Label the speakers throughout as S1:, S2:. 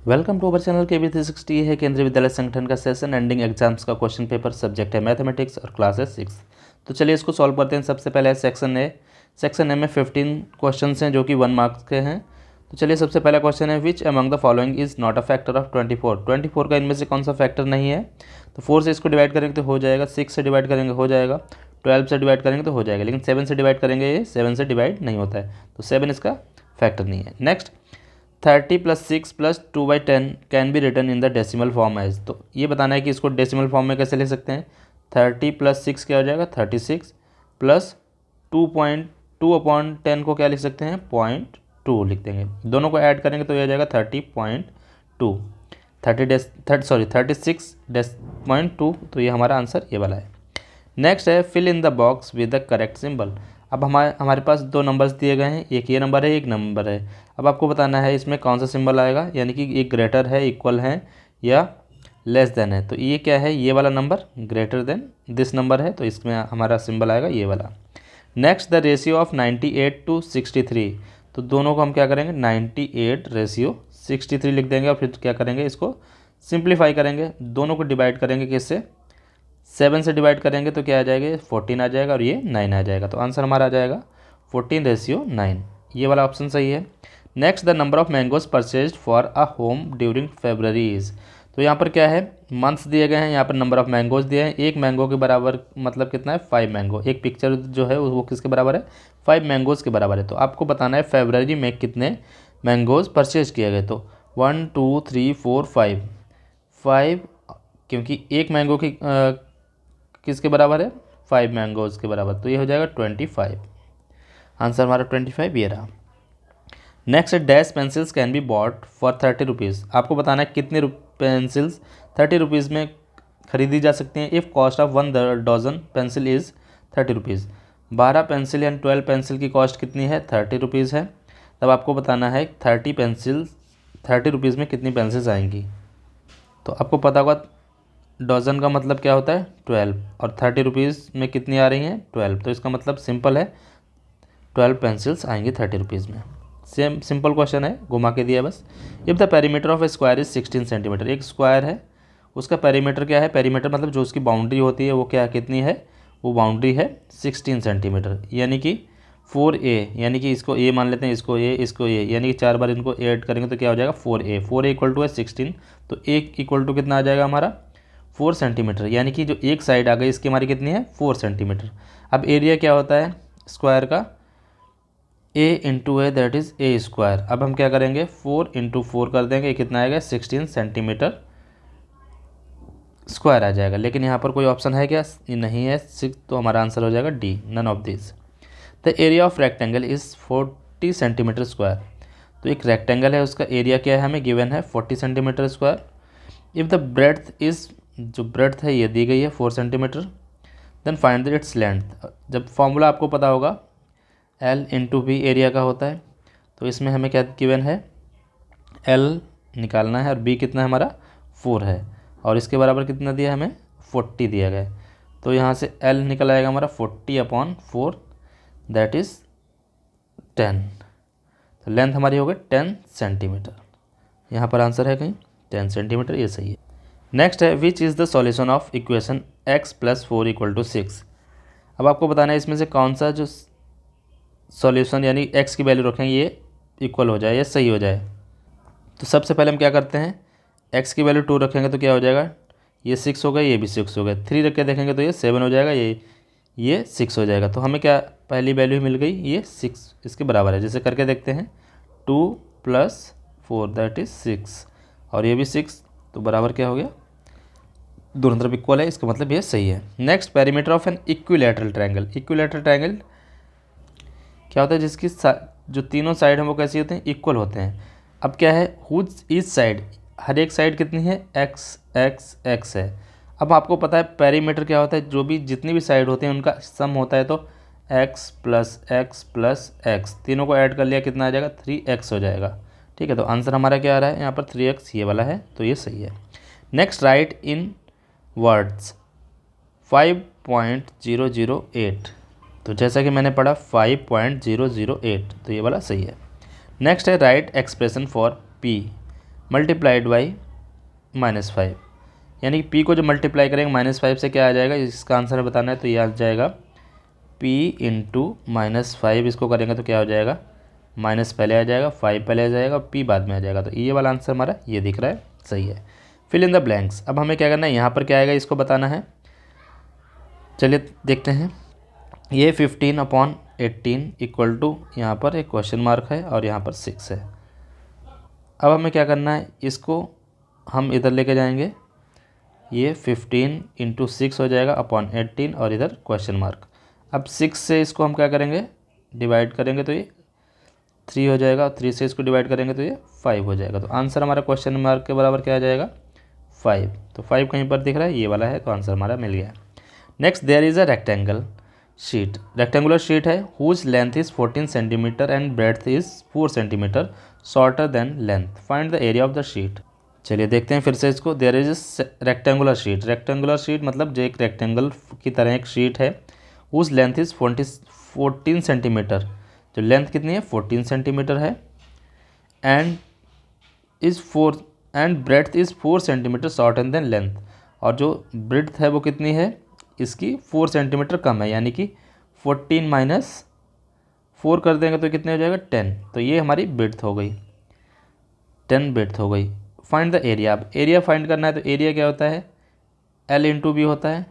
S1: Welcome to our channel के B 360 है केंद्रीय विद्यालय संगठन का सेशन एंडिंग एग्जाम्स का क्वेश्चन पेपर। सब्जेक्ट है मैथमेटिक्स और क्लास है 6। तो चलिए इसको सॉल्व करते हैं। सबसे पहले है सेक्शन ए। सेक्शन ए में 15 क्वेश्चन हैं जो कि 1 मार्क्स के हैं। तो चलिए सबसे पहला क्वेश्चन है which among the following is not a factor of 24 का इनमें से कौन सा फैक्टर नहीं है। तो 4 से इसको डिवाइड करेंगे तो हो जाएगा, 6 से डिवाइड करेंगे हो जाएगा, 12 से डिवाइड करेंगे तो हो जाएगा, लेकिन 7 से डिवाइड करेंगे ये 7 से डिवाइड नहीं होता है, तो 7 इसका फैक्टर नहीं है। Next 30 + 6 + 2/10 can be written in the decimal form as. तो ये बताना है कि इसको डेसिमल फॉर्म में कैसे लिख सकते हैं। 30 + 6 क्या हो जाएगा 36 प्लस 2.2/10 को क्या लिख सकते हैं 0.2 लिख देंगे। दोनों को ऐड करेंगे तो ये आ जाएगा 30.2 36.2। तो ये हमारा आंसर ये वाला है। नेक्स्ट है fill in the box with the correct symbol. अब हमारे पास दो नंबर्स दिए गए हैं, एक ये नंबर है एक नंबर है। अब आपको बताना है इसमें कौन सा सिंबल आएगा, यानी कि एक ग्रेटर है, इक्वल है या लेस देन है। तो ये क्या है, ये वाला number greater than this number है, तो इसमें हमारा सिंबल आएगा ये वाला। Next the ratio of 98 to 63। तो दोनों को हम क्या करेंगे 98/63 लिख देंगे और फिर क्या करेंगे इसको सिंप्लीफाई करेंगे। दोनों को डिवाइड करेंगे किससे 7 से डिवाइड करेंगे तो क्या आ जाएगा 14 आ जाएगा और ये 9 आ जाएगा। तो आंसर हमारा आ जाएगा 14/9। ये वाला ऑप्शन सही है। Next the number of mangoes purchased for a home during February is. तो यहाँ पर क्या है मंथ्स दिए गए हैं, यहाँ पर नंबर ऑफ मैंगोज दिए हैं। एक मैंगो के बराबर मतलब कितना है 5 मैंगो। एक पिक्चर जो है वो किसके बराबर है 5 मैंगोज के बराबर है। तो आपको बताना है फेब्रवरी में कितने मैंगोज परचेज किए गए। तो 1 2 3 4 5 5, क्योंकि एक मैंगो की किसके बराबर है 5 मैंगोज के बराबर, तो ये हो जाएगा 25। आंसर हमारा 25 ये रहा। Next dash pencils can be bought for 30 rupees. आपको बताना है कितने पेंसिल्स 30 रुपीज़ में खरीदी जा सकती हैं। If cost of 1 dozen pencil is 30 rupees. 12 pencil या 12 पेंसिल की कॉस्ट कितनी है 30 रुपीज़ है। तब आपको बताना है 30 रुपीज़ में कितनी पेंसिल्स आएंगी। तो आपको पता होगा डजन का मतलब क्या होता है 12 और 30 रुपीज़ में कितनी आ रही हैं 12। तो इसका मतलब सिंपल है 12 पेंसिल्स आएंगी 30 रुपीज़ में। सेम सिंपल क्वेश्चन है, घुमा के दिया बस। If the perimeter of A square is 16 centimetre. एक स्क्वायर है उसका पेरीमीटर क्या है, पेरीमीटर मतलब जो उसकी बाउंड्री होती है वो क्या कितनी है, वो बाउंड्री है 16 सेंटीमीटर, यानी कि 4a, यानी कि इसको a मान लेते हैं, इसको a, यानी कि 4 बार इनको ऐड करेंगे तो क्या हो जाएगा 4a। 4a इक्वल टू है 16, तो a इक्वल टू कितना आ जाएगा हमारा 4 सेंटीमीटर, यानी कि जो एक साइड आ गई इसकी हमारी कितनी है 4 सेंटीमीटर। अब एरिया क्या होता है स्क्वायर का a into A that is a square. अब हम क्या करेंगे 4 × 4 कर देंगे, कितना आएगा 16 सेंटीमीटर स्क्वायर आ जाएगा। लेकिन यहाँ पर कोई ऑप्शन है क्या, नहीं है 6, तो हमारा आंसर हो जाएगा D, none of this. The area of rectangle is 40 centimetre square. तो एक रेक्टेंगल है उसका एरिया क्या है हमें गिवन है 40 centimetre square. If the breadth is, जो ब्रेड्थ है ये दी गई है 4 centimetre, then find the its length. जब फॉर्मूला आपको पता होगा L इंटू बी एरिया का होता है, तो इसमें हमें क्या गिवन है L निकालना है और B कितना है हमारा 4 है और इसके बराबर कितना दिया हमें 40 दिया गया है। तो यहाँ से L निकल आएगा हमारा 40/4 दैट इज़ 10। तो लेंथ हमारी हो गई 10 सेंटीमीटर। यहाँ पर आंसर है कहीं 10 सेंटीमीटर, ये सही है। नेक्स्ट है which is the solution of equation x + 4 = 6। अब आपको बताना है इसमें से कौन सा जो सॉल्यूशन यानी x की वैल्यू रखेंगे ये इक्वल हो जाए या सही हो जाए। तो सबसे पहले हम क्या करते हैं x की वैल्यू 2 रखेंगे तो क्या हो जाएगा ये 6 हो गया, ये भी 6 हो गया। 3 रख के देखेंगे तो ये 7 हो जाएगा, ये 6 हो जाएगा। तो हमें क्या पहली वैल्यू मिल गई ये 6 इसके बराबर है। जैसे करके देखते हैं 2 + 4 दैट इज़ 6 और ये भी 6, तो बराबर क्या हो गया दोनों तरफ इक्वल है, इसका मतलब ये सही है। Next perimeter of an equilateral triangle. Equilateral triangle क्या होता है जिसकी जो तीनों साइड हैं वो कैसे होते हैं इक्वल होते हैं। अब क्या है हुज ईच साइड, हर एक साइड कितनी है x है। अब आपको पता है पेरीमीटर क्या होता है, जो भी जितनी भी साइड होती हैं उनका सम होता है। तो x + x + x तीनों को ऐड कर लिया कितना आ जाएगा 3x हो जाएगा। ठीक है, तो आंसर हमारा क्या आ रहा है यहाँ पर 3x ये वाला है, तो ये सही है। नेक्स्ट राइट इन वर्ड्स 5.008। तो जैसा कि मैंने पढ़ा 5.008, तो ये वाला सही है। नेक्स्ट है right expression for p multiplied by -5, यानी कि पी को जो मल्टीप्लाई करेंगे -5 से क्या आ जाएगा, इसका आंसर बताना है तो ये आ जाएगा p इंटू -5, इसको करेंगे तो क्या हो जाएगा, माइनस पहले आ जाएगा, 5 पहले आ जाएगा, p बाद में आ जाएगा। तो ये वाला आंसर हमारा ये दिख रहा है, सही है। Fill in the blanks. अब हमें क्या करना है, यहाँ पर क्या आएगा इसको बताना है। चलिए देखते हैं। ये 15/18 इक्वल टू, यहाँ पर एक क्वेश्चन मार्क है और यहाँ पर 6 है। अब हमें क्या करना है, इसको हम इधर लेके जाएंगे। ये 15 इंटू 6 हो जाएगा अपॉन 18 और इधर क्वेश्चन मार्क। अब 6 से इसको हम क्या करेंगे, डिवाइड करेंगे तो ये 3 हो जाएगा, 3 से इसको डिवाइड करेंगे तो ये 5 हो जाएगा। तो आंसर हमारा क्वेश्चन मार्क के बराबर क्या आ जाएगा, 5। तो 5 कहीं पर दिख रहा है, ये वाला है, तो आंसर हमारा मिल गया। Next, there is a rectangle sheet, rectangular sheet है, whose length is 14 centimetre and breadth is 4 centimetre shorter than length, find the area of the sheet. चलिए देखते हैं फिर से इसको। There is rectangular sheet, rectangular sheet मतलब जो एक रेक्टेंगल की तरह एक शीट है, हुज लेंथ इज़ 14 सेंटीमीटर, जो लेंथ कितनी है 14 सेंटीमीटर है, and breadth is 4 centimetre shorter than length, और जो ब्रेड्थ है वो कितनी है इसकी 4 सेंटीमीटर कम है, यानी कि 14 माइनस 4 कर देंगे तो कितने हो जाएगा 10। तो ये हमारी ब्रेड्थ हो गई, 10 ब्रेड्थ हो गई। Find the area. अब एरिया फाइंड करना है तो एरिया क्या होता है, L इंटू बी होता है,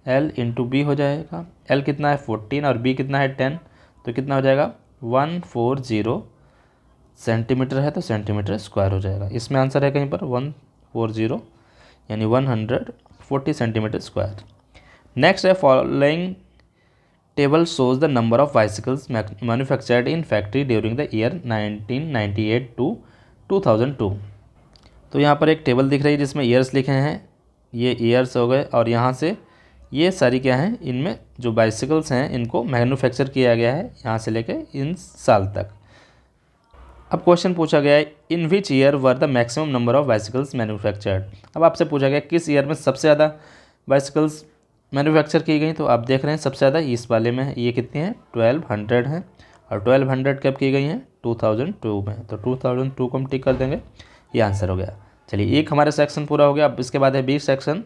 S1: L इंटू बी हो जाएगा। L कितना है 14 और B कितना है 10, तो कितना हो जाएगा 140 सेंटीमीटर है, तो सेंटीमीटर स्क्वायर हो जाएगा। इसमें आंसर है कहीं पर 140 यानी 140 सेंटीमीटर स्क्वायर। नेक्स्ट है, following table shows the number of bicycles manufactured in factory during the year 1998 to 2002। तो यहाँ पर एक टेबल दिख रही है जिसमें ईयर्स लिखे हैं, ये ईयर्स हो गए, और यहाँ से ये सारी क्या हैं, इनमें जो बाइसिकल्स हैं इनको मैन्युफैक्चर किया गया है यहाँ से लेके इन साल तक। अब क्वेश्चन पूछा गया है, in which year were the maximum number of bicycles manufactured. अब आपसे पूछा गया किस ईयर में सबसे ज़्यादा बाइसिकल्स मैन्युफैक्चर की गई, तो आप देख रहे हैं सबसे ज़्यादा इस वाले में है, ये कितनी है 1200 हैं, और 1200 कब की गई हैं 2002 में, तो 2002 को हम टिक कर देंगे, ये आंसर हो गया। चलिए एक हमारा सेक्शन पूरा हो गया। अब इसके बाद है बी सेक्शन,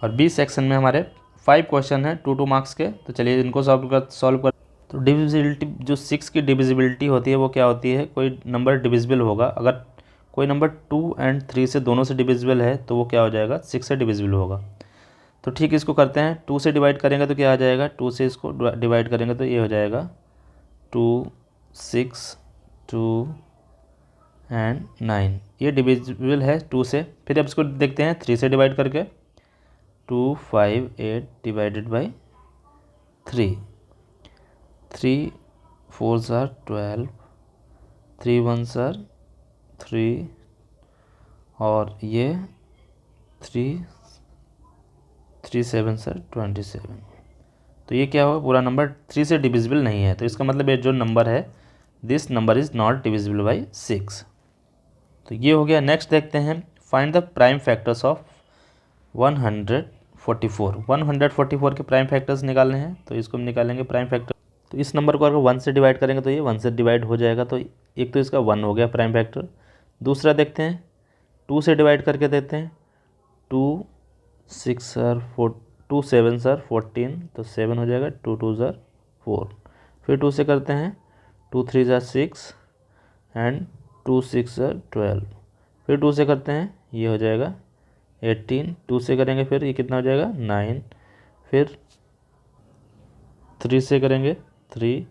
S1: और बी सेक्शन में हमारे 5 क्वेश्चन हैं 2 मार्क्स के। तो चलिए इनको सॉल्व कर। तो डिविजिबिलिटी, जो 6 की डिविजिबिलिटी होती है वो क्या होती है, कोई नंबर डिविजिबल होगा, अगर कोई नंबर 2 और 3 से दोनों से डिविजिबल है तो वो क्या हो जाएगा 6 से डिविजिबल होगा। तो ठीक इसको करते हैं, 2 से डिवाइड करेंगे तो क्या आ जाएगा, 2 से इसको डिवाइड करेंगे तो ये हो जाएगा 2, 6, 2 एंड 9, ये डिविजिबल है 2 से। फिर अब इसको देखते हैं 3 से डिवाइड करके, 2, 5, 8 divided by 3, 3 4s are 12, 3 1s are 3, और ये 3 7s are 27। तो ये क्या होगा, पूरा नंबर 3 से डिविजिबल नहीं है, तो इसका मतलब ये जो नंबर है, this number is not divisible by 6। तो ये हो गया। नेक्स्ट देखते हैं, find the prime factors of 144 के प्राइम फैक्टर्स निकालने हैं। तो इसको हम निकालेंगे प्राइम फैक्टर। तो इस नंबर को अगर 1 से डिवाइड करेंगे तो ये 1 से डिवाइड हो जाएगा, तो एक तो इसका 1 हो गया प्राइम फैक्टर। दूसरा देखते हैं 2 से डिवाइड करके देते हैं, 2 6 और 4, 2 7 और 14, तो 7 हो जाएगा, 2 2 और 4। फिर 2 से करते हैं, 2 3 और 6 एंड 2 6 और 12। फिर 2 से करते हैं, ये हो जाएगा 18। 2 से करेंगे फिर ये कितना हो जाएगा 9। फिर 3 से करेंगे 3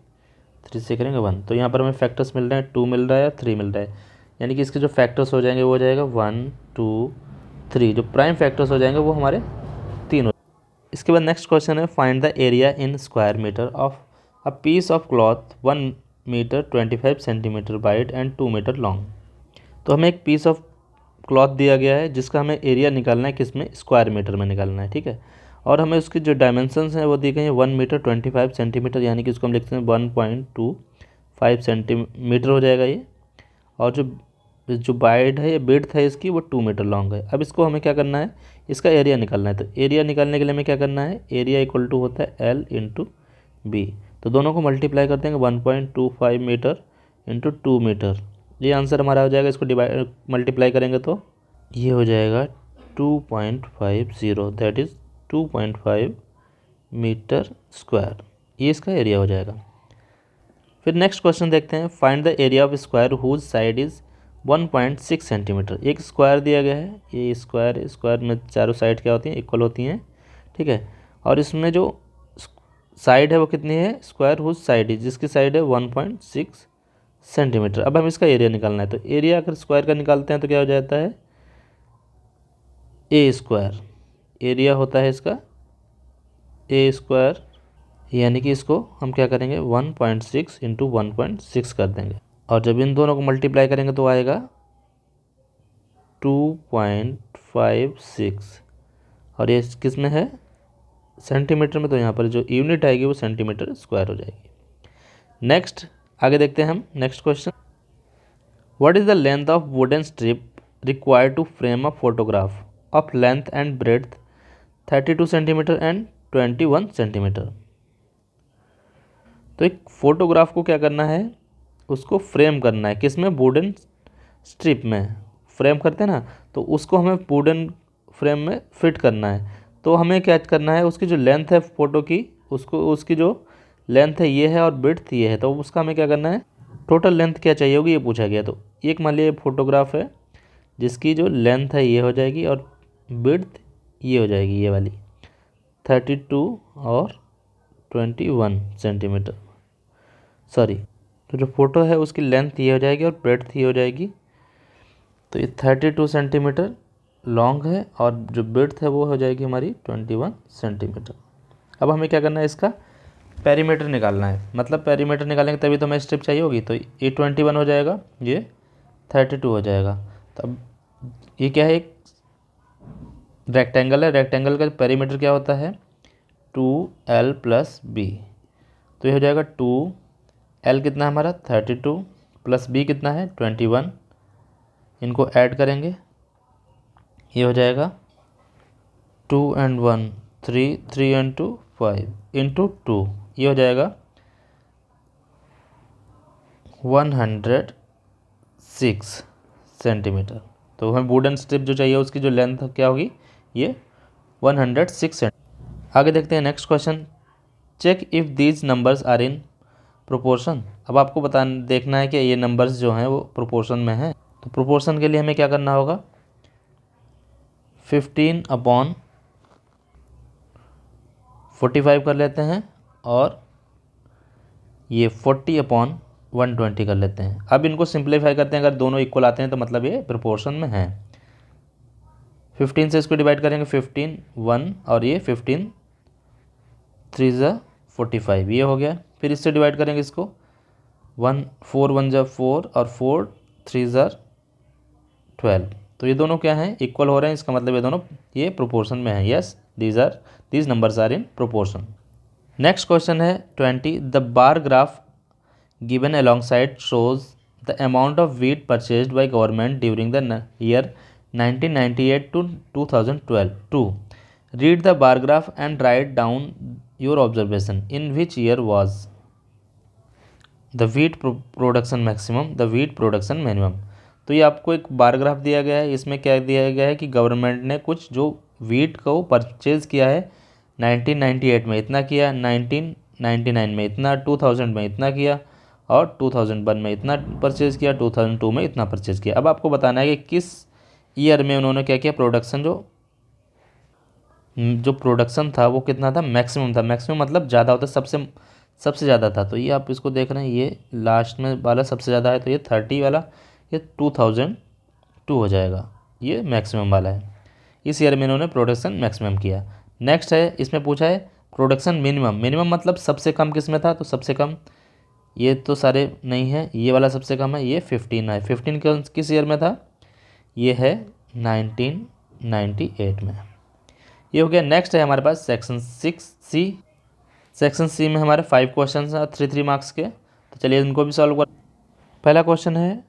S1: से करेंगे 1। तो यहाँ पर हमें फैक्टर्स मिल रहे हैं, 2 मिल रहा है, 3 मिल रहा है, यानी कि इसके जो फैक्टर्स हो जाएंगे वो हो जाएगा 1 2 3, जो प्राइम फैक्टर्स हो जाएंगे वो हमारे 3 हो। इसके बाद नेक्स्ट क्वेश्चन है, find the area in square metre of a piece of cloth 1 metre 25 centimetre wide and 2 metre long. तो हमें एक पीस ऑफ क्लॉथ दिया गया है जिसका हमें एरिया निकालना है, किस में, स्क्वायर मीटर में निकालना है, ठीक है। और हमें उसकी जो डायमेंशंस हैं वो दी गई हैं 1 मीटर 25 सेंटीमीटर, यानी कि इसको हम लिखते हैं 1.25 सेंटीमीटर हो जाएगा ये। और जो वाइड है या विड्थ है इसकी वो 2 मीटर लॉन्ग है। अब इसको हमें क्या करना है, इसका एरिया निकालना है। तो एरिया निकालने के लिए हमें क्या करना है, एरिया इक्वल टू होता है L इंटू बी। तो दोनों को मल्टीप्लाई कर देंगे, 1.25 मीटर इंटू 2 मीटर, ये आंसर हमारा हो जाएगा। इसको डिवाइड मल्टीप्लाई करेंगे तो ये हो जाएगा 2.50, दैट इज़ 2.5 मीटर स्क्वायर। ये इसका एरिया हो जाएगा। फिर नेक्स्ट क्वेश्चन देखते हैं, find the area of square whose side is 1.6 centimetre. एक स्क्वायर दिया गया है, ये स्क्वायर में चारों साइड क्या होती हैं, इक्वल होती हैं, ठीक है। और इसमें जो साइड है वो कितनी है, स्क्वायर हुज साइड इज, जिसकी साइड है 1.6 सेंटीमीटर। अब हम इसका एरिया निकालना है, तो एरिया अगर स्क्वायर का निकालते हैं तो क्या हो जाता है, ए स्क्वायर। एरिया होता है इसका ए स्क्वायर, यानी कि इसको हम क्या करेंगे 1.6 इंटू 1.6 कर देंगे, और जब इन दोनों को मल्टीप्लाई करेंगे तो आएगा 2.56, और ये किस में है, सेंटीमीटर में, तो यहाँ पर जो यूनिट आएगी वो सेंटीमीटर स्क्वायर हो जाएगी। नेक्स्ट आगे देखते हैं हम next question, what is the length of wooden strip required to frame a photograph of length and breadth 32 centimetre and 21 centimetre. तो एक फोटोग्राफ को क्या करना है, उसको फ्रेम करना है, किस में, वुडन स्ट्रिप में फ्रेम करते हैं ना, तो उसको हमें वुडन फ्रेम में फिट करना है। तो हमें क्या करना है, उसकी जो लेंथ है फ़ोटो की, उसको उसकी जो लेंथ है ये है और विड्थ ये है, तो उसका हमें क्या करना है, टोटल लेंथ क्या चाहिए होगी ये पूछा गया। तो एक मान लीजिए फोटोग्राफ है जिसकी जो लेंथ है ये हो जाएगी और विड्थ ये हो जाएगी, ये वाली 32 और 21 सेंटीमीटर, सॉरी, तो जो फ़ोटो है उसकी लेंथ ये हो जाएगी और ब्रेड्थ ये हो जाएगी। तो ये 32 सेंटीमीटर लॉन्ग है और जो ब्रेड्थ है वो हो जाएगी हमारी 21 सेंटीमीटर। अब हमें क्या करना है, इसका पेरीमीटर निकालना है, मतलब पेरीमीटर निकालेंगे तभी तो हमें स्ट्रिप चाहिए होगी। तो ये 21 हो जाएगा, ये 32 हो जाएगा। तो अब ये क्या है, एक रेक्टेंगल है, रेक्टेंगल का पेरीमीटर क्या होता है 2L + B। तो ये हो जाएगा 2L कितना है हमारा 32 + B कितना है 21, इनको ऐड करेंगे, ये हो जाएगा 2 and 1 3, 3 and 2 5 इंटू 2, ये हो जाएगा 106 सेंटीमीटर। तो हमें वुडन स्ट्रिप जो चाहिए उसकी जो लेंथ क्या होगी, ये 106 सेंटीमीटर। आगे देखते हैं next question, check if these numbers are in proportion. अब आपको देखना है कि ये नंबर्स जो हैं वो प्रोपोर्शन में हैं। तो प्रोपोर्शन के लिए हमें क्या करना होगा, 15/45 कर लेते हैं और ये 40/120 कर लेते हैं। अब इनको सिंप्लीफाई करते हैं, अगर दोनों इक्वल आते हैं तो मतलब ये प्रोपोर्शन में है। 15 से इसको डिवाइड करेंगे 15 1 और ये 15 3 ज़ा 45, ये हो गया। फिर इससे डिवाइड करेंगे इसको 1 4 1 ज़ा 4 और 4 3 ज़ा 12, तो ये दोनों क्या हैं, इक्वल हो रहे हैं, इसका मतलब ये दोनों ये प्रोपोर्शन में है। Yes, these numbers are in proportion. Next question है 20, the bar graph given alongside shows the amount of wheat purchased by government during the year 1998 to 2012. 2. Read the bar graph and write down your observation. In which year was the wheat production maximum, the wheat production minimum? तो ये आपको एक bar graph दिया गया है, इसमें क्या दिया गया है कि गवर्नमेंट ने कुछ जो वीट को परचेज़ किया है 1998 में इतना किया, 1999 में इतना, 2000 में इतना किया और 2001 में इतना परचेज़ किया, 2002 में इतना परचेज़ किया। अब आपको बताना है कि किस ईयर में उन्होंने क्या किया, प्रोडक्शन जो प्रोडक्शन था वो कितना था, मैक्सिमम था। मैक्सिमम मतलब ज़्यादा होता है, सबसे ज़्यादा था। तो ये आप इसको देख रहे हैं, ये लास्ट में वाला सबसे ज़्यादा है, तो ये 30 वाला ये 2002 हो जाएगा, ये मैक्सिमम वाला है। इस ईयर में इन्होंने प्रोडक्शन मैक्सिमम किया। नेक्स्ट है, इसमें पूछा है प्रोडक्शन मिनिमम। मिनिमम मतलब सबसे कम किस में था, तो सबसे कम ये तो सारे नहीं है, ये वाला सबसे कम है, ये 15 है। 15 किस ईयर में था, ये है 1998 में। ये हो गया। नेक्स्ट है हमारे पास सेक्शन 6C। सेक्शन सी में हमारे 5 क्वेश्चन हैं 3 मार्क्स के, तो चलिए इनको भी सॉल्व कर। पहला क्वेश्चन है,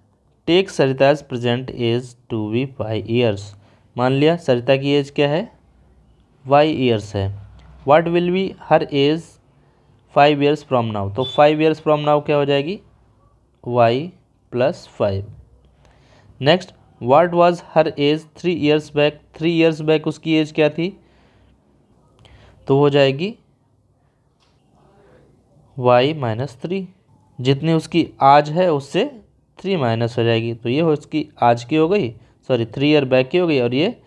S1: take Sarita's present age to be 5 years. मान लिया सरिता की एज क्या है, y ईयर्स है। What will be her age 5 years from now. तो 5 ईयर्स फ्रॉम नाउ क्या हो जाएगी, y + 5, next, what was her age 3 years back, 3 years back उसकी एज क्या थी, तो हो जाएगी y-3। जितनी उसकी आज है उससे 3 माइनस हो जाएगी, तो ये हो उसकी आज की हो गई, सॉरी 3 ईयर बैक की हो गई, और ये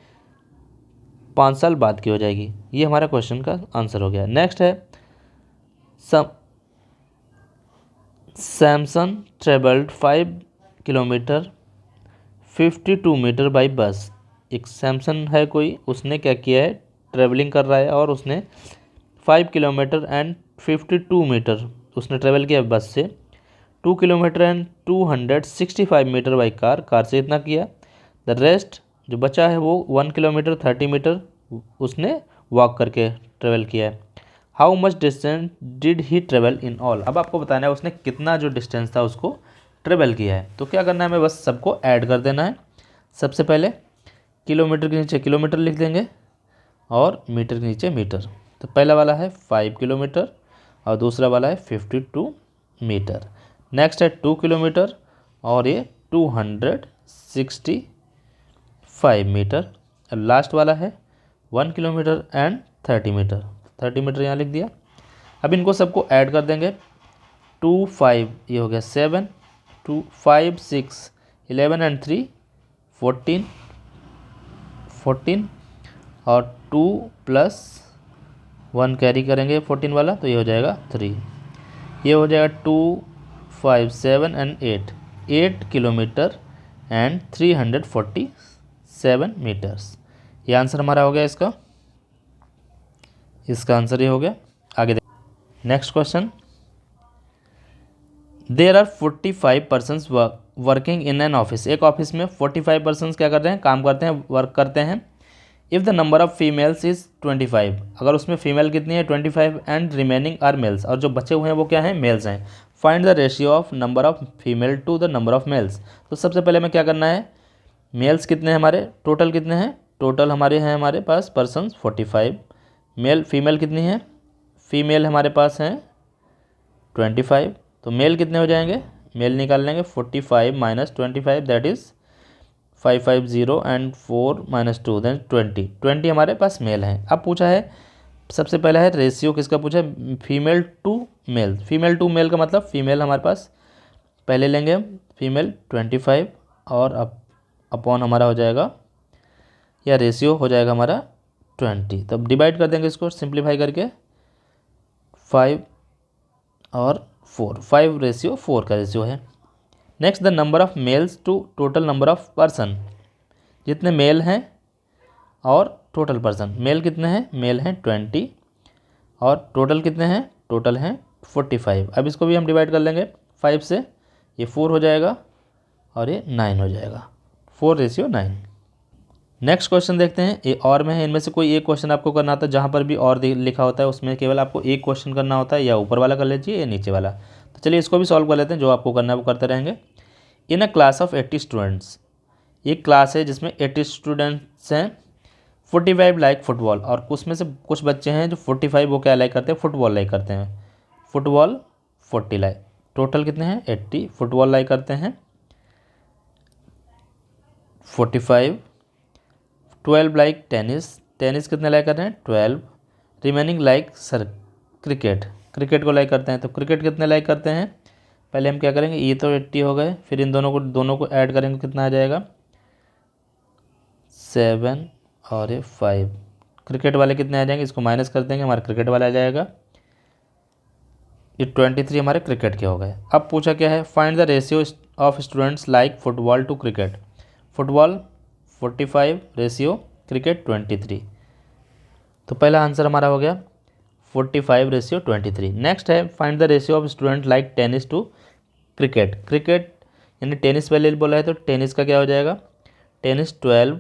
S1: 5 साल बाद की हो जाएगी। ये हमारा क्वेश्चन का आंसर हो गया। नेक्स्ट है, Samson travelled 5 kilometre 52 metre by bus. एक सैमसन है कोई, उसने क्या किया है, ट्रेवलिंग कर रहा है और उसने 5 किलोमीटर एंड 52 मीटर उसने ट्रेवल किया बस से, 2 kilometre and 265 metre by car, car से इतना किया। द रेस्ट जो बचा है वो 1 किलोमीटर 30 मीटर उसने वॉक करके ट्रेवल किया है। How much distance did he travel in all. अब आपको बताना है उसने कितना जो डिस्टेंस था उसको ट्रेवल किया है। तो क्या करना है, हमें बस सबको ऐड कर देना है। सबसे पहले किलोमीटर के नीचे किलोमीटर लिख देंगे और मीटर के नीचे मीटर। तो पहला वाला है 5 किलोमीटर और दूसरा वाला है 52 मीटर। नेक्स्ट है 2 किलोमीटर और ये 265 मीटर। लास्ट वाला है 1 किलोमीटर एंड 30 मीटर, 30 मीटर यहाँ लिख दिया। अब इनको सबको ऐड कर देंगे। 2 5 ये हो गया 7, 2 5 6 11 एंड 3 14 और 2 प्लस 1 कैरी करेंगे 14 वाला, तो ये हो जाएगा 3। ये हो जाएगा 2 5 7 एंड 8 किलोमीटर एंड 347 मीटर्स। ये आंसर हमारा हो गया इसका आंसर ये हो गया। आगे next question, there are 45 persons working in an office. एक ऑफिस में 45 पर्सन्स क्या कर रहे हैं, काम करते हैं, वर्क करते हैं। If the number of females is 25, अगर उसमें फीमेल कितनी है 25 एंड रिमेनिंग आर मेल्स, और जो बचे हुए हैं वो क्या हैं, मेल्स हैं। Find the ratio of number of female to the number of males. तो सबसे पहले हमें क्या करना है, मेल्स कितने हैं हमारे, टोटल कितने हैं, टोटल हमारे हैं हमारे पास पर्सन्स 45, मेल फीमेल कितनी है, फीमेल हमारे पास हैं 25, तो मेल कितने हो जाएंगे, मेल निकाल लेंगे 45 minus 25 that is 550 and 4 minus 2 then 20 हमारे पास मेल हैं। अब पूछा है सबसे पहला है रेशियो किसका पूछा है, female to male. Female to male का मतलब फीमेल हमारे पास पहले लेंगे हम फीमेल 25 और अपॉन हमारा हो जाएगा या रेशियो हो जाएगा हमारा 20। तब डिवाइड कर देंगे इसको सिंप्लीफाई करके 5 और 4, 5 रेशियो 4 का रेशियो है। Next the number of males to total number of person, जितने मेल हैं और टोटल पर्सन, मेल कितने हैं, मेल हैं 20 और टोटल कितने हैं, टोटल हैं 45। अब इसको भी हम डिवाइड कर लेंगे 5 से, ये 4 हो जाएगा और ये 9 हो जाएगा, 4 रेशियो 9। नेक्स्ट क्वेश्चन देखते हैं, ये और में है, इनमें से कोई एक क्वेश्चन आपको करना होता है, जहाँ पर भी और लिखा होता है उसमें केवल आपको एक क्वेश्चन करना होता है, या ऊपर वाला कर लीजिए या नीचे वाला। तो चलिए इसको भी सॉल्व कर लेते हैं, जो आपको करना है वो करते रहेंगे। इन अ क्लास ऑफ 80 स्टूडेंट्स, एक क्लास है जिसमें 80 स्टूडेंट्स हैं, 45 लाइक फुटबॉल, और उसमें से कुछ बच्चे हैं जो 45 वो क्या लाइक करते हैं, फुटबॉल लाइक करते हैं, फुटबॉल 40 लाइक, टोटल कितने हैं 80 फुटबॉल लाइक करते हैं, 45 12 लाइक टेनिस, टेनिस कितने लाइक करते हैं 12, remaining like sir cricket, cricket को लाइक करते हैं, तो क्रिकेट कितने लाइक करते हैं, पहले हम क्या करेंगे, ये तो 80 हो गए, फिर इन दोनों को ऐड करेंगे कितना आ जाएगा 7 और ये 5, क्रिकेट वाले कितने आ जाएंगे, इसको माइनस कर देंगे, हमारा क्रिकेट वाला आ जाएगा, ये 23 हमारे क्रिकेट के हो गए। अब पूछा क्या है, find the ratio of students like football to cricket, football 45 ratio cricket 23, तो पहला आंसर हमारा हो गया 45 रेशियो 23। नेक्स्ट है find the ratio of student like tennis to cricket, cricket यानी टेनिस पहले बोला है तो टेनिस का क्या हो जाएगा, टेनिस 12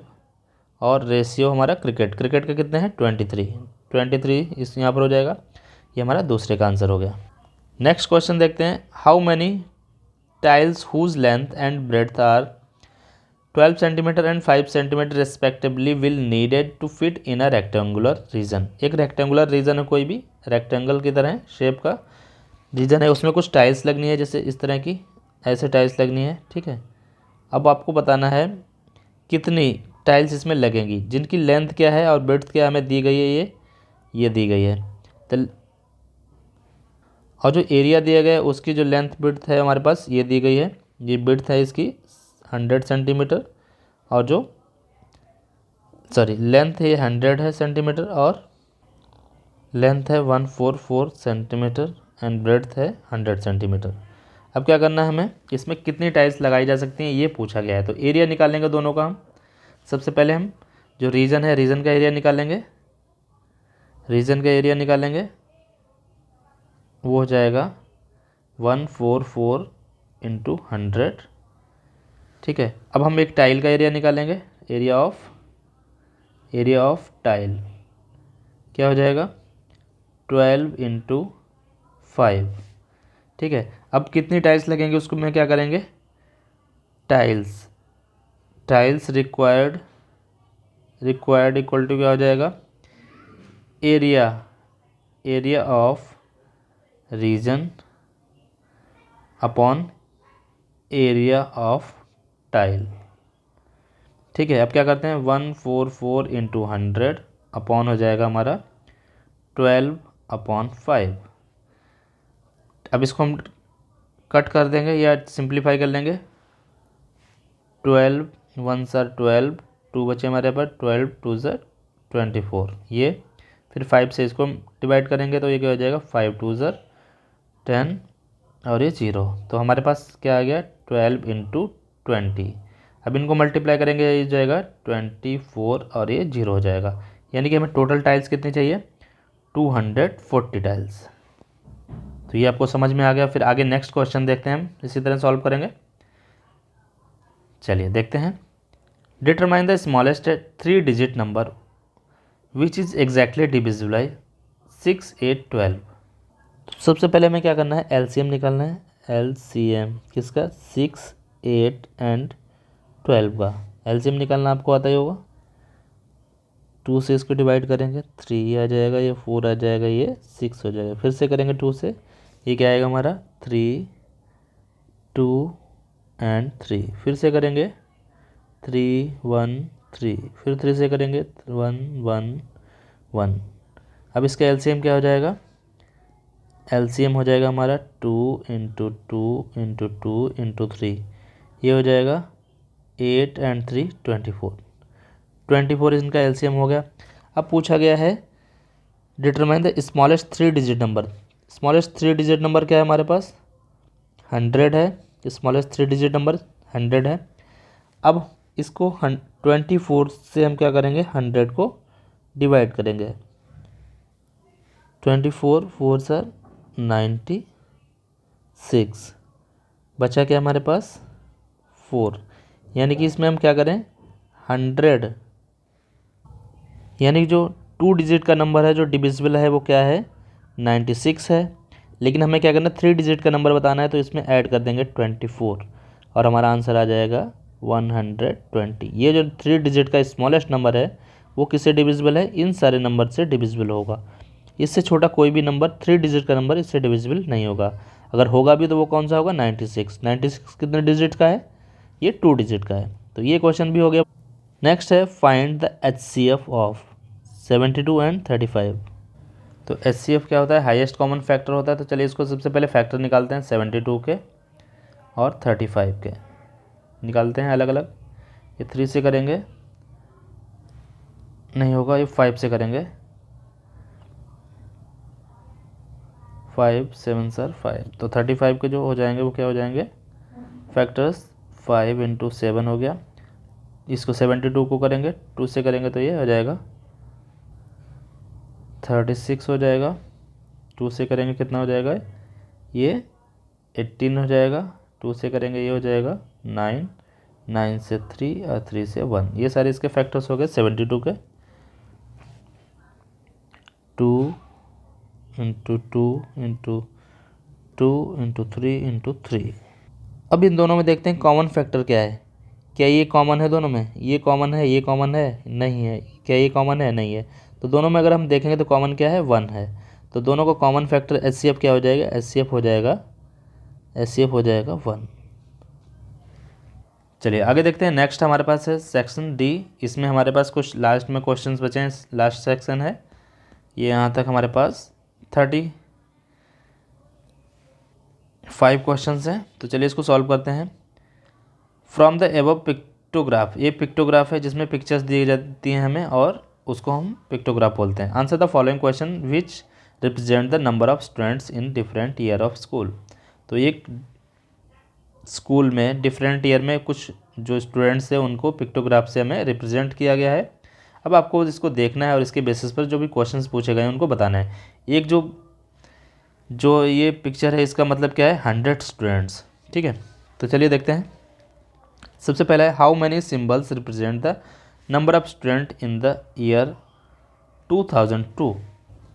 S1: और रेशियो हमारा क्रिकेट, क्रिकेट का कितने हैं 23 इस यहाँ पर हो जाएगा, ये हमारा दूसरे का आंसर हो गया। नेक्स्ट क्वेश्चन देखते हैं, how many tiles whose length and breadth are 12 centimetre and 5 centimetre respectively will needed to fit in a rectangular region. एक रेक्टेंगुलर रीजन है, कोई भी रेक्टेंगल की तरह शेप का रीजन है, उसमें कुछ टाइल्स लगनी है, जैसे इस तरह की ऐसे टाइल्स लगनी है, ठीक है। अब आपको बताना है कितनी टाइल्स इसमें लगेंगी, जिनकी लेंथ क्या है और ब्रेड्थ क्या हमें दी गई है, ये दी गई है। तो और जो एरिया दिया गया है उसकी जो लेंथ ब्रेड्थ है हमारे पास ये दी गई है, ये ब्रेड्थ है इसकी 100 सेंटीमीटर, और जो लेंथ है 100 है सेंटीमीटर, और लेंथ है 144 सेंटीमीटर एंड ब्रेड्थ है 100 सेंटीमीटर। अब क्या करना है हमें, इसमें कितनी टाइल्स लगाई जा सकती हैं ये पूछा गया है। तो एरिया निकालेंगे दोनों का हम। सबसे पहले हम जो रीजन है, रीजन का एरिया निकालेंगे। रीजन का एरिया निकालेंगे, वो हो जाएगा 144 इंटू 100। ठीक है, अब हम एक टाइल का एरिया निकालेंगे। एरिया ऑफ टाइल क्या हो जाएगा, 12 इंटू 5। ठीक है, अब कितनी टाइल्स लगेंगे उसको में क्या करेंगे, टाइल्स रिक्वायर्ड इक्वल टू क्या हो जाएगा, area of region upon area of tile. ठीक है, अब क्या करते हैं, 144 इंटू 100 अपॉन हो जाएगा हमारा 12 अपॉन 5। अब इसको हम कट कर देंगे या सिंप्लीफाई कर लेंगे। 12 1 सर 12, 2 बचे हमारे पास, 12 2 सर 24, ये फिर 5 से इसको डिवाइड करेंगे तो ये क्या हो जाएगा, 5 2 सर 10 और ये 0। तो हमारे पास क्या आ गया, 12 इंटू 20। अब इनको मल्टीप्लाई करेंगे, ये जाएगा 24 और ये 0 हो जाएगा। यानी कि हमें टोटल टाइल्स कितनी चाहिए, 240 टाइल्स। तो ये आपको समझ में आ गया। फिर आगे नेक्स्ट क्वेश्चन देखते हैं, हम इसी तरह सॉल्व करेंगे। चलिए देखते हैं। Determine the smallest 3 digit number which is exactly divisible by 6 8 12। सबसे पहले हमें क्या करना है, एलसीएम निकालना है। एलसीएम किसका, 6 8 एंड 12 का एलसीएम निकालना आपको आता ही होगा। 2 से इसको डिवाइड करेंगे, 3 आ जाएगा, ये 4 आ जाएगा, ये 6 हो जाएगा। फिर से करेंगे 2 से, ये क्या आएगा हमारा 3 2 एंड 3। फिर से करेंगे 3 1 3, फिर 3 से करेंगे 1 1 1। अब इसका एलसीएम क्या हो जाएगा, एलसीएम हो जाएगा हमारा 2 इंटू 2 इंटू 2 इंटू 3, ये हो जाएगा 8 एंड 3 24 इनका एलसीएम हो गया। अब पूछा गया है determine the smallest 3 digit number. Smallest 3 digit number क्या है हमारे पास, 100 है। स्मॉलेस्ट 3 डिजिट नंबर 100 है। अब इसको 24 से हम क्या करेंगे, 100 को डिवाइड करेंगे। 24 4 सर 96, बचा क्या हमारे पास 4। यानी कि इसमें हम क्या करें, 100, यानी जो 2 डिजिट का नंबर है जो डिविजिबल है वो क्या है, 96 है। लेकिन हमें क्या करना है, 3 डिजिट का नंबर बताना है, तो इसमें ऐड कर देंगे 24 और हमारा आंसर आ जाएगा 120। ये जो 3 डिजिट का स्मॉलेस्ट नंबर है वो किससे डिविजिबल है, इन सारे नंबर से डिविजिबल होगा। इससे छोटा कोई भी नंबर 3 डिजिट का नंबर इससे डिविजिबल नहीं होगा। अगर होगा भी तो वो कौन सा होगा, 96। 96 कितने डिजिट का है, ये 2 डिजिट का है। तो ये क्वेश्चन भी हो गया। नेक्स्ट है find the HCF of 72 and 35। तो HCF क्या होता है, हाईएस्ट कॉमन फैक्टर होता है। तो चलिए इसको सबसे पहले फैक्टर निकालते हैं, 72 के और 35 के निकालते हैं अलग अलग। ये 3 से करेंगे नहीं होगा, ये 5 से करेंगे, 5 7 सर 5। तो 35 के जो हो जाएंगे वो क्या हो जाएंगे, फैक्टर्स 5 इंटू 7 हो गया। इसको 72 को करेंगे 2 से करेंगे तो ये हो जाएगा 36 हो जाएगा। 2 से करेंगे कितना हो जाएगा, ये 18 हो जाएगा। 2 से करेंगे ये हो जाएगा 9, 9 से 3 और 3 से 1। ये सारे इसके फैक्टर्स हो गए 72 के। 2 इंटू 2 इंटू 2 इंटू 3 इंटू 3। अब इन दोनों में देखते हैं कॉमन फैक्टर क्या है। क्या ये कॉमन है दोनों में, ये कॉमन है, ये कॉमन है, नहीं है। क्या ये कॉमन है, नहीं है। तो दोनों में अगर हम देखेंगे तो कॉमन क्या है, 1 है। तो दोनों का कॉमन फैक्टर HCF क्या हो जाएगा, HCF हो जाएगा 1। चलिए आगे देखते हैं। नेक्स्ट हमारे पास है सेक्शन डी। इसमें हमारे पास कुछ लास्ट में क्वेश्चंस बचे हैं, लास्ट सेक्शन है ये। यहाँ तक हमारे पास 35 क्वेश्चंस हैं। तो चलिए इसको सॉल्व करते हैं। फ्रॉम द एबव पिक्टोग्राफ, ये पिक्टोग्राफ है जिसमें पिक्चर्स दी जाती हैं हमें और उसको हम पिक्टोग्राफ बोलते हैं। Answer the following question which represent the number of students in different year of school. तो एक स्कूल में डिफरेंट ईयर में कुछ जो स्टूडेंट्स हैं उनको पिक्टोग्राफ से हमें रिप्रेजेंट किया गया है। अब आपको इसको देखना है और इसके बेसिस पर जो भी क्वेश्चंस पूछे गए हैं उनको बताना है। एक जो ये पिक्चर है इसका मतलब क्या है, 100 स्टूडेंट्स। ठीक है, तो चलिए देखते हैं। सबसे पहला है how many symbols represent the number of student in the year 2002।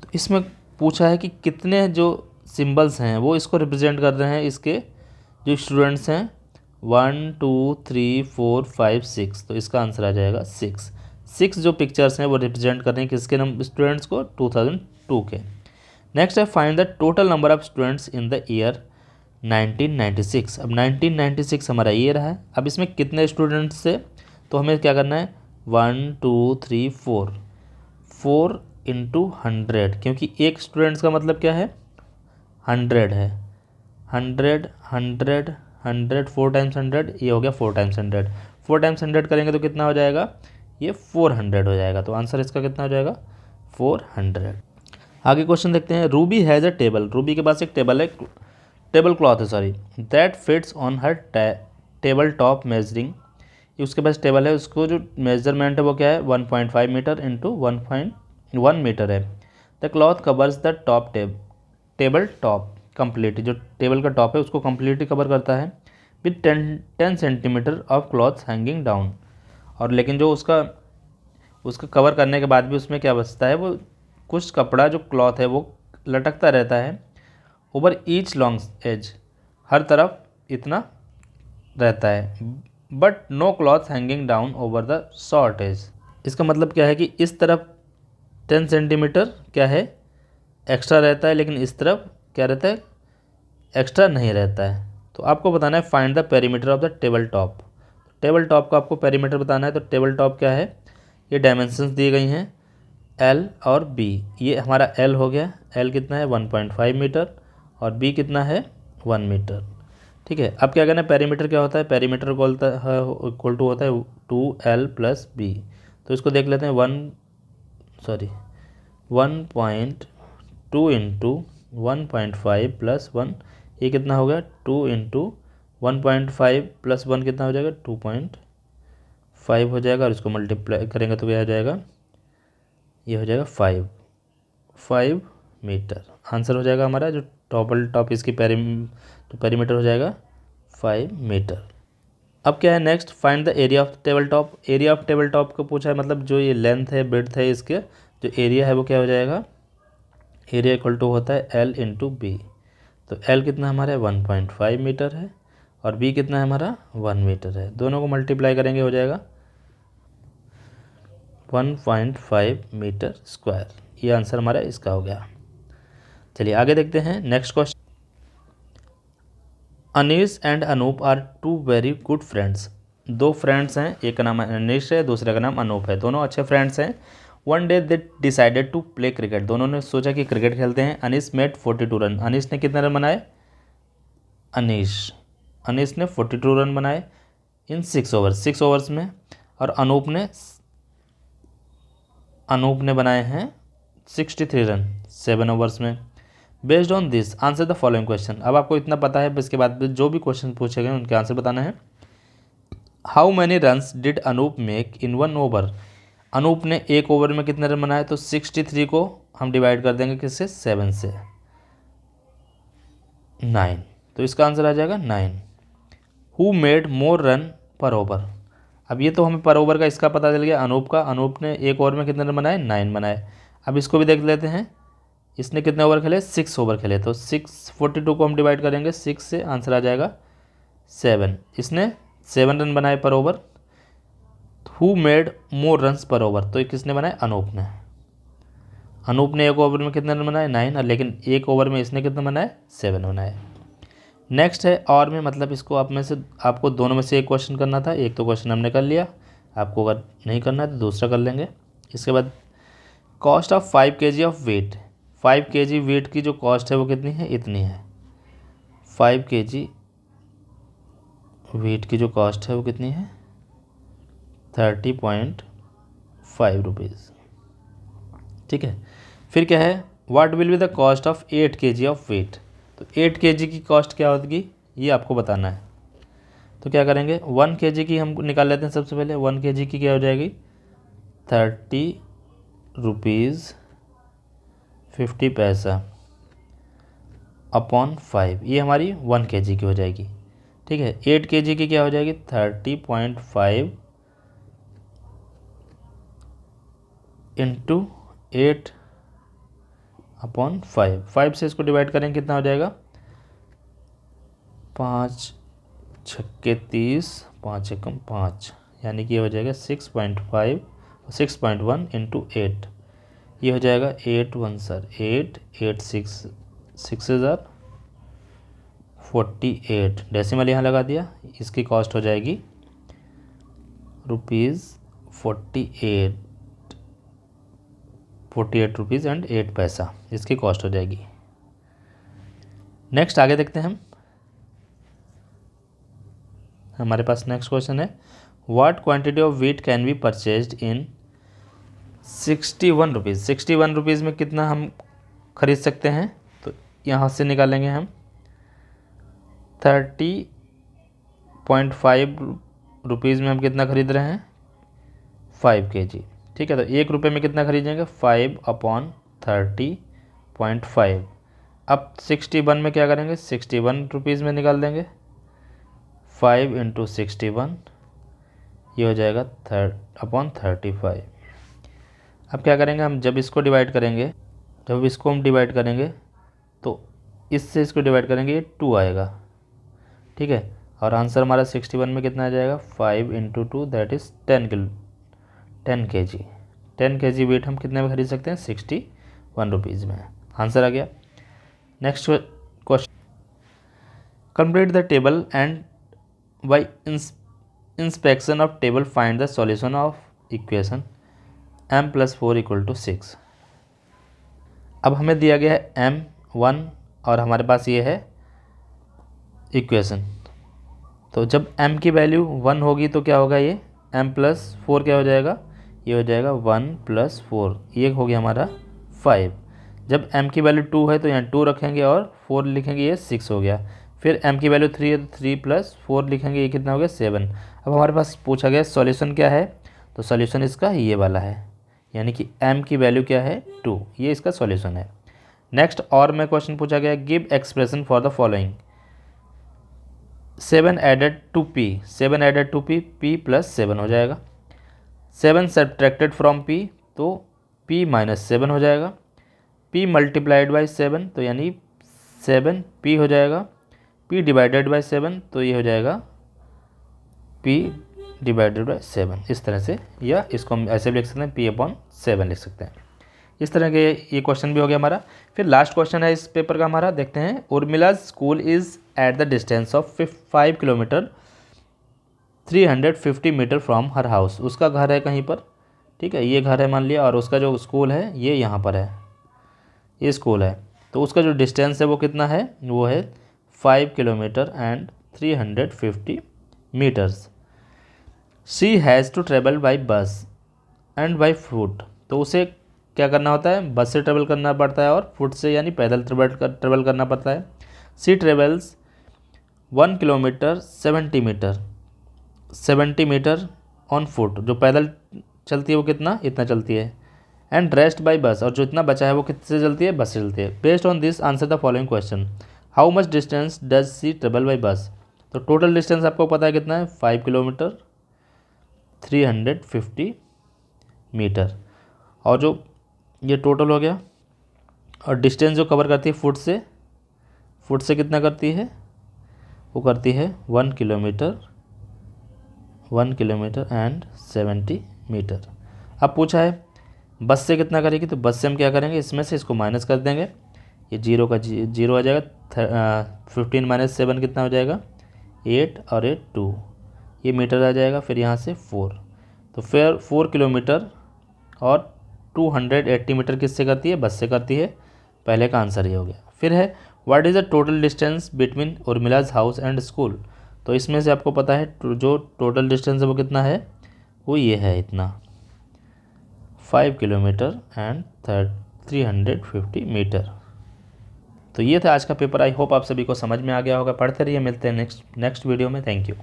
S1: तो इसमें पूछा है कि कितने जो सिम्बल्स हैं वो इसको रिप्रेजेंट कर रहे हैं, इसके जो स्टूडेंट्स हैं 1 2 3 4 5 6। तो इसका आंसर आ जाएगा 6 जो पिक्चर्स हैं वो रिप्रेजेंट कर रहे हैं किसके स्टूडेंट्स को, 2002 के। नेक्स्ट है find the total number of students in the year 1996। अब 1996 हमारा ईयर है। अब इसमें कितने स्टूडेंट्स थे, तो हमें क्या करना है 1 2 3 4 इंटू 100, क्योंकि एक स्टूडेंट्स का मतलब क्या है 100 है। 100 100 100 4 टाइम्स 100, ये हो गया 4 टाइम्स 100। 4 टाइम्स 100 करेंगे तो कितना हो जाएगा, ये 400 हो जाएगा। तो आंसर इसका कितना हो जाएगा 400। आगे क्वेश्चन देखते हैं। Ruby has a table, Ruby के पास एक टेबल है, टेबल क्लॉथ है sorry, that fits on her table top measuring. उसके पास टेबल है, उसको जो मेजरमेंट है वो क्या है 1.5 मीटर इंटू 1.1 मीटर है। The cloth covers the top table top complete, जो टेबल का टॉप है उसको कम्प्लीटली कवर करता है with 10 centimetre of cloth hanging down. और लेकिन जो उसका कवर करने के बाद भी उसमें क्या बचता है, वो कुछ कपड़ा जो क्लॉथ है वो लटकता रहता है ओवर ईच लॉन्ग एज, हर तरफ इतना रहता है। But no cloth hanging down over the short edge. इसका मतलब क्या है कि इस तरफ 10 सेंटीमीटर क्या है एक्स्ट्रा रहता है, लेकिन इस तरफ क्या रहता है एक्स्ट्रा नहीं रहता है। तो आपको बताना है find the perimeter of the table top. Table top का आपको पेरीमीटर बताना है। तो टेबल टॉप क्या है, ये डायमेंशंस दी गई हैं L और B। ये हमारा L हो गया, L कितना है 1.5 मीटर और B कितना है 1 मीटर। ठीक है, अब क्या करना है, पेरीमीटर क्या होता है, पेरीमीटर इक्वल टू होता है 2L + B। तो इसको देख लेते हैं 1.2 इंटू 1.5 + 1, ये कितना हो गया 2 इंटू 1.5 + 1 कितना हो जाएगा 2.5 हो जाएगा। और इसको मल्टीप्लाई करेंगे तो क्या हो जाएगा, ये हो जाएगा 5 मीटर। आंसर हो जाएगा हमारा जो टॉप इसकी पेरीमीटर हो जाएगा 5 मीटर। अब क्या है next, find the area of table top. Area of table top को पूछा है, मतलब जो ये लेंथ है ब्रेड्थ है इसके जो एरिया है वो क्या हो जाएगा, एरिया इक्वल टू होता है L इंटू बी। तो L कितना हमारा 1.5 मीटर है और B कितना है हमारा 1 मीटर है। दोनों को मल्टीप्लाई करेंगे हो जाएगा 1.5 मीटर स्क्वायर। ये आंसर हमारा इसका हो गया। चलिए आगे देखते हैं next question. Anees and Anoop are 2 very good friends. 2 friends हैं, एक का नाम अनीश है दूसरे का नाम अनूप है, दोनों अच्छे फ्रेंड्स हैं। One day they decided to play cricket, दोनों ने सोचा कि क्रिकेट खेलते हैं। अनीस मेड 42 रन, अनीस ने कितने रन बनाए, अनीस ने 42 रन बनाए इन 6 ओवर्स में। और अनूप ने बनाए हैं 63 रन 7 ओवर्स में। Based on this answer the following question. अब आपको इतना पता है, इसके बाद जो भी क्वेश्चन पूछे गए उनके आंसर बताना है। How many runs did Anoop make in 1 over. Anoop ने 1 ओवर में कितने रन बनाए, तो 63 को हम डिवाइड कर देंगे किससे 7 से 9, तो इसका आंसर आ जाएगा 9। हु मेड मोर रन पर ओवर। अब ये तो हमें पर ओवर का इसका पता चल गया अनूप का, अनूप ने 1 ओवर में कितने रन बनाए 9 बनाए। अब इसको भी देख लेते हैं, इसने कितने ओवर खेले 6 ओवर खेले, तो 642 को हम डिवाइड करेंगे 6 से, आंसर आ जाएगा 7। इसने 7 रन बनाए पर over. Who made more runs पर ओवर, तो ये किसने बनाए अनूप ने। अनूप ने 1 ओवर में कितने रन बनाए 9, लेकिन 1 ओवर में इसने कितने बनाए 7 बनाए। नेक्स्ट है और में, मतलब इसको आप में से आपको दोनों में से एक क्वेश्चन करना था, एक तो क्वेश्चन हमने कर लिया, आपको अगर नहीं करना है तो दूसरा कर लेंगे। इसके बाद cost of 5 kg of weight, 5 kg weight की जो कॉस्ट है वो कितनी है, इतनी है। 5 kg वेट की जो कॉस्ट है वो कितनी है, 30.5 रुपीज़। ठीक है, फिर क्या है, what will be the cost of 8 kg of weight, तो 8 kg की कॉस्ट क्या होगी ये आपको बताना है। तो क्या करेंगे, 1 kg की हम निकाल लेते हैं सबसे पहले। 1 kg की क्या हो जाएगी, 30 रुपीज़ 50 पैसा अपॉन 5, ये हमारी 1 kg की हो जाएगी। ठीक है, 8 kg की क्या हो जाएगी, 30.5 इंटू 8 अपॉन 5, 5 से इसको डिवाइड करेंगे कितना हो जाएगा, 5 छक्के 30, 5 एकम 5, यानी कि ये हो जाएगा 6.5 6.1 इंटू 8, ये हो जाएगा 8 1 सर 8 8 6 6 48, डेसिमल यहाँ लगा दिया। इसकी कॉस्ट हो जाएगी ₹48.08 इसकी कॉस्ट हो जाएगी। नेक्स्ट आगे देखते हैं हम, हमारे पास नेक्स्ट क्वेश्चन है, what quantity of wheat can be purchased in 61 rupees. 61 rupees में कितना हम खरीद सकते हैं, तो यहाँ से निकालेंगे हम 30.5 रुपीज़ में हम कितना खरीद रहे हैं, 5 kg। ठीक है, तो 1 रुपये में कितना खरीदेंगे, 5 अपॉन 30.5। अब 61 में क्या करेंगे, 61 रुपीज़ में निकाल देंगे, 5 इंटू 61, ये हो जाएगा अपॉन 35। अब क्या करेंगे हम, जब इसको डिवाइड करेंगे, जब इसको हम डिवाइड करेंगे तो इससे इसको डिवाइड करेंगे, ये 2 आएगा। ठीक है, और आंसर हमारा 61 में कितना आ जाएगा, 5 into 2 that is 10 kg। 10 kg weight हम कितने में खरीद सकते हैं, 61 रुपीज़ में। आंसर आ गया। Next question, complete the table and bye inspection of table find the solution of equation m+4 = 6। अब हमें दिया गया है m1 और हमारे पास ये है इक्वेशन। तो जब m की वैल्यू 1 होगी तो क्या होगा, ये m+4 क्या हो जाएगा, ये हो जाएगा 1 + 4, ये हो गया हमारा 5। जब m की वैल्यू 2 है तो यहाँ 2 रखेंगे और 4 लिखेंगे, ये 6 हो गया। फिर m की वैल्यू 3 है तो 3 + 4 लिखेंगे, ये कितना हो गया, 7। अब हमारे पास पूछा गया सॉल्यूशन क्या है, तो सॉल्यूशन इसका ये वाला है, यानी कि m की वैल्यू क्या है, 2, ये इसका सॉल्यूशन है। नेक्स्ट और में क्वेश्चन पूछा गया, give expression for the following 7 added to p, 7 added to p, p + 7 हो जाएगा। 7 सब्ट्रैक्टेड फ्रॉम p, तो p - 7 हो जाएगा। p मल्टीप्लाइड बाई 7, तो यानी 7p हो जाएगा। p डिवाइडेड बाई 7, तो ये हो जाएगा p डिवाइडेड बाई 7, इस तरह से, या इसको हम ऐसे भी लिख सकते हैं, p/7 लिख सकते हैं। इस तरह के ये क्वेश्चन भी हो गया हमारा। फिर लास्ट क्वेश्चन है इस पेपर का हमारा, देखते हैं। Urmila school is at the distance of 5 kilometre 350 metre from her house. उसका घर है कहीं पर, ठीक है, ये घर है मान लिया, और उसका जो स्कूल है ये यहाँ पर है, ये स्कूल है। तो उसका जो डिस्टेंस है वो कितना है, वो है 5 kilometre and 350 metres. She has to travel by bus and by foot, तो उसे क्या करना होता है, बस से ट्रेवल करना पड़ता है और फुट से यानी पैदल ट्रेवल करना पड़ता है। She travels 1 kilometre 70 metre on foot, जो पैदल चलती है वो कितना, इतना चलती है। एंड रेस्ट बाई बस, और जो इतना बचा है वो किससे चलती है, बस से चलती है। Based on this answer the following question, how much distance does she travel by बस। तो टोटल डिस्टेंस आपको पता है कितना है, 5 किलोमीटर 350 मीटर, और जो ये टोटल हो गया। और डिस्टेंस जो कवर करती है फुट से कितना करती है, वो करती है 1 किलोमीटर एंड 70 मीटर। अब पूछा है बस से कितना करेगी, तो बस से हम क्या करेंगे, इसमें से इसको माइनस कर देंगे, ये जीरो का जीरो आ जाएगा, 15 माइनस 7 कितना हो जाएगा 8 और 8 2, ये मीटर आ जाएगा। फिर यहाँ से 4, तो फिर 4 किलोमीटर और 280 मीटर किससे करती है, बस से करती है। पहले का आंसर ये हो गया। फिर है what is the total distance between Urmila's house and school. तो इसमें से आपको पता है जो टोटल डिस्टेंस है वो कितना है, वो ये है इतना 5 किलोमीटर एंड 350 मीटर। तो ये था आज का पेपर। आई होप आप सभी को समझ में आ गया होगा। पढ़ते रहिए, मिलते हैं नेक्स्ट वीडियो में। Thank you.